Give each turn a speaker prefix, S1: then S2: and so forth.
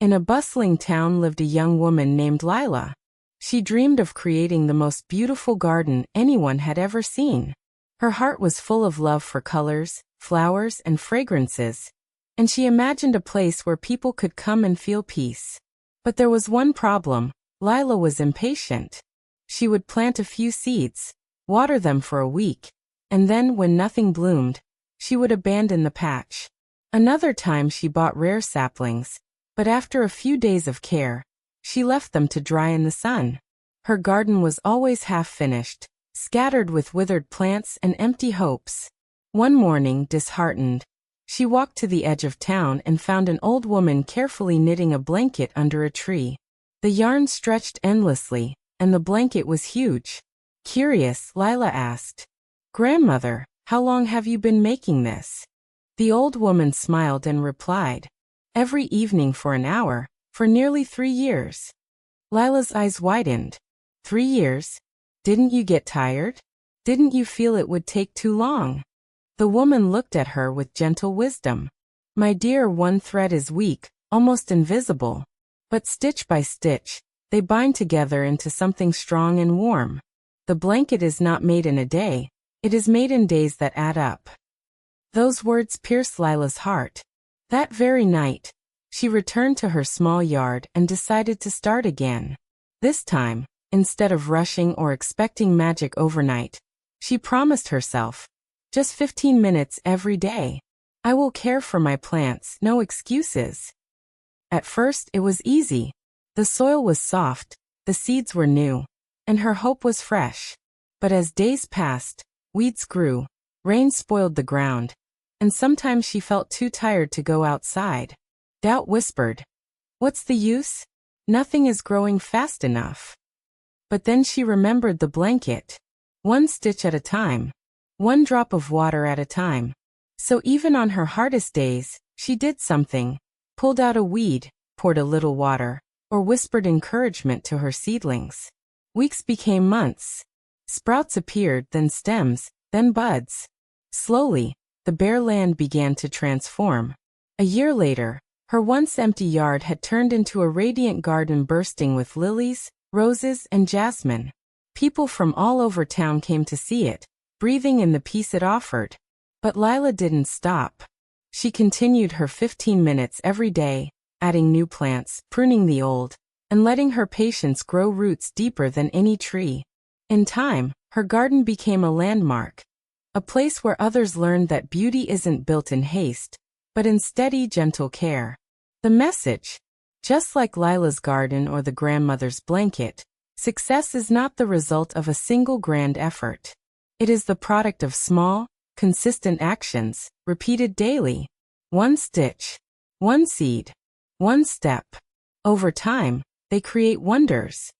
S1: In a bustling town lived a young woman named Lila. She dreamed of creating the most beautiful garden anyone had ever seen. Her heart was full of love for colors, flowers, and fragrances, and she imagined a place where people could come and feel peace. But there was one problem. Lila was impatient. She would plant a few seeds, water them for a week, and then, when nothing bloomed, she would abandon the patch. Another time she bought rare saplings, but after a few days of care, she left them to dry in the sun. Her garden was always half finished, scattered with withered plants and empty hopes. One morning, disheartened, she walked to the edge of town and found an old woman carefully knitting a blanket under a tree. The yarn stretched endlessly, and the blanket was huge. Curious, Lila asked, "Grandmother, how long have you been making this?" The old woman smiled and replied, "Every evening for an hour, for nearly 3 years." Lila's eyes widened. 3 years? Didn't you get tired? Didn't you feel it would take too long? The woman looked at her with gentle wisdom. "My dear, one thread is weak, almost invisible. But stitch by stitch, they bind together into something strong and warm. The blanket is not made in a day, it is made in days that add up." Those words pierced Lila's heart. That very night, she returned to her small yard and decided to start again. This time, instead of rushing or expecting magic overnight, she promised herself, "Just 15 minutes every day. I will care for my plants, no excuses." At first it was easy. The soil was soft, the seeds were new, and her hope was fresh. But as days passed, weeds grew, rain spoiled the ground, and sometimes she felt too tired to go outside. Doubt whispered, "What's the use? Nothing is growing fast enough." But then she remembered the blanket. One stitch at a time, one drop of water at a time. So even on her hardest days, she did something, pulled out a weed, poured a little water, or whispered encouragement to her seedlings. Weeks became months. Sprouts appeared, then stems, then buds. Slowly, the bare land began to transform. A year later, her once empty yard had turned into a radiant garden bursting with lilies, roses, and jasmine. People from all over town came to see it, breathing in the peace it offered. But Lila didn't stop. She continued her 15 minutes every day, adding new plants, pruning the old, and letting her patience grow roots deeper than any tree. In time, her garden became a landmark, a place where others learned that beauty isn't built in haste, but in steady, gentle care. The message: just like Lila's garden or the grandmother's blanket, success is not the result of a single grand effort. It is the product of small, consistent actions, repeated daily. One stitch, one seed, one step. Over time, they create wonders.